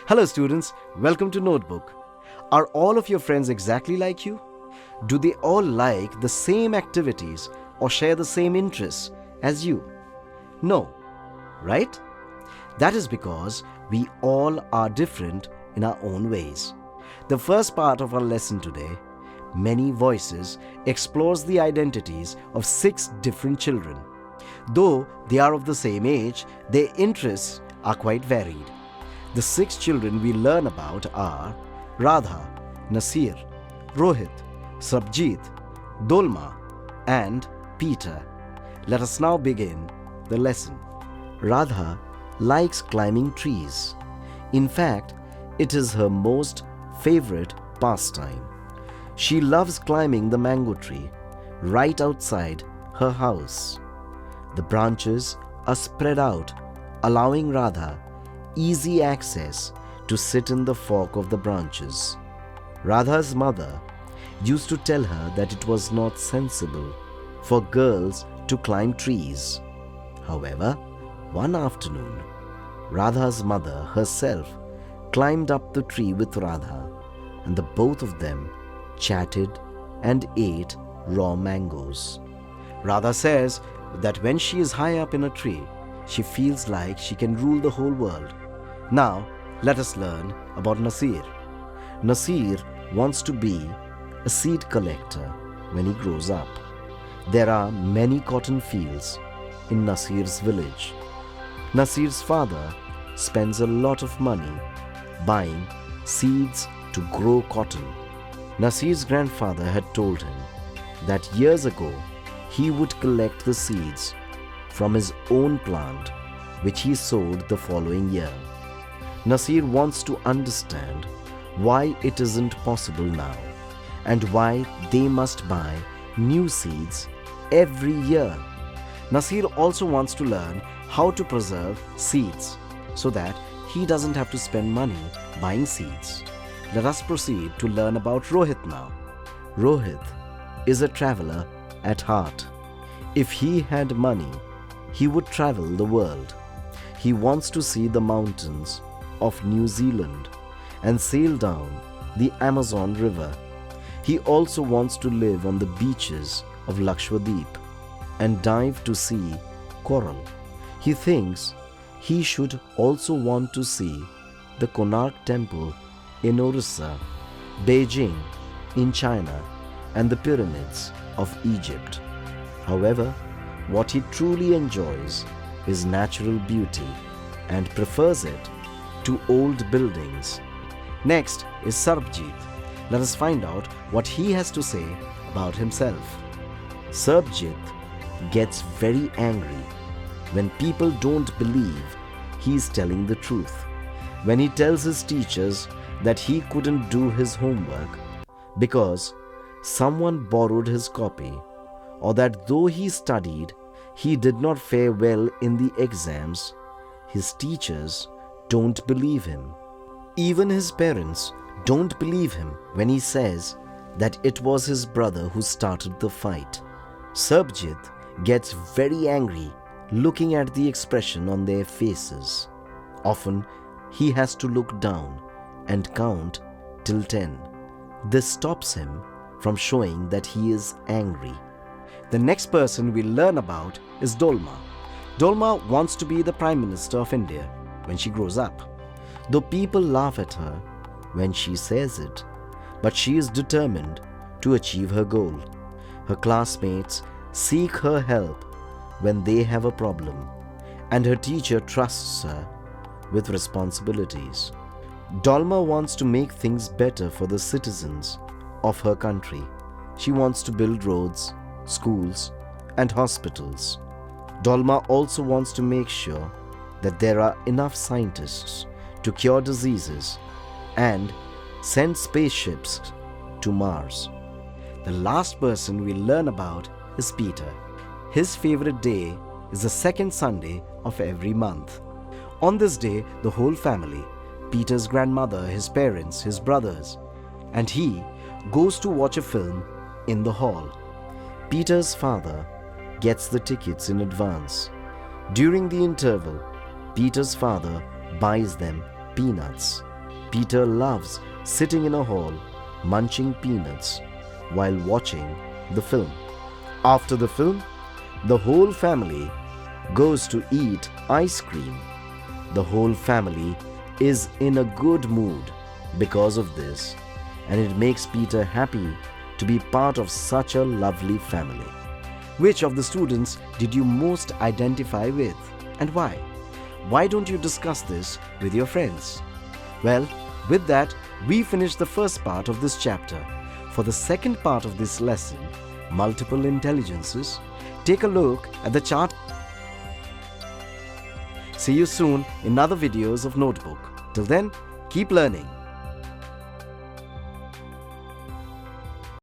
Hello students, welcome to Notebook. Are all of your friends exactly like you? Do they all like the same activities or share the same interests as you? No, right? That is because we all are different in our own ways. The first part of our lesson today, Many Voices, explores the identities of 6 different children. Though they are of the same age, their interests are quite varied. The 6 children we learn about are Radha, Nasir, Rohit, Sabjit, Dolma, and Peter. Let us now begin the lesson. Radha likes climbing trees. In fact, it is her most favorite pastime. She loves climbing the mango tree right outside her house. The branches are spread out, allowing Radha easy access to sit in the fork of the branches. Radha's mother used to tell her that it was not sensible for girls to climb trees. However, one afternoon, Radha's mother herself climbed up the tree with Radha, and the both of them chatted and ate raw mangoes. Radha says that when she is high up in a tree, she feels like she can rule the whole world. Now, let us learn about Nasir. Nasir wants to be a seed collector when he grows up. There are many cotton fields in Nasir's village. Nasir's father spends a lot of money buying seeds to grow cotton. Nasir's grandfather had told him that years ago he would collect the seeds from his own plant, which he sowed the following year. Nasir wants to understand why it isn't possible now and why they must buy new seeds every year. Nasir also wants to learn how to preserve seeds so that he doesn't have to spend money buying seeds. Let us proceed to learn about Rohit now. Rohit is a traveler at heart. If he had money, he would travel the world. He wants to see the mountains of New Zealand and sail down the Amazon River. He also wants to live on the beaches of Lakshadweep and dive to see coral. He thinks he should also want to see the Konark Temple in Orissa, Beijing in China, and the pyramids of Egypt. However, what he truly enjoys is natural beauty and prefers it to old buildings. Next is Sarbjeet. Let us find out what he has to say about himself. Sarbjeet gets very angry when people don't believe he is telling the truth. When he tells his teachers that he couldn't do his homework because someone borrowed his copy, or that though he studied, he did not fare well in the exams, his teachers don't believe him. Even his parents don't believe him when he says that it was his brother who started the fight. Sarbjeet gets very angry looking at the expression on their faces. Often, he has to look down and count till 10. This stops him from showing that he is angry. The next person we'll learn about is Dolma. Dolma wants to be the Prime Minister of India when she grows up. Though people laugh at her when she says it, but she is determined to achieve her goal. Her classmates seek her help when they have a problem, and her teacher trusts her with responsibilities. Dolma wants to make things better for the citizens of her country. She wants to build roads, schools, and hospitals. Dolma also wants to make sure that there are enough scientists to cure diseases and send spaceships to Mars. The last person we'll learn about is Peter. His favorite day is the second Sunday of every month. On this day, the whole family, Peter's grandmother, his parents, his brothers, and he goes to watch a film in the hall. Peter's father gets the tickets in advance. During the interval, Peter's father buys them peanuts. Peter loves sitting in a hall, munching peanuts while watching the film. After the film, the whole family goes to eat ice cream. The whole family is in a good mood because of this, and it makes Peter happy to be part of such a lovely family. Which of the students did you most identify with, and why? Why don't you discuss this with your friends? Well, with that, we finish the first part of this chapter. For the second part of this lesson, Multiple Intelligences, take a look at the chart. See you soon in other videos of Notebook. Till then, keep learning.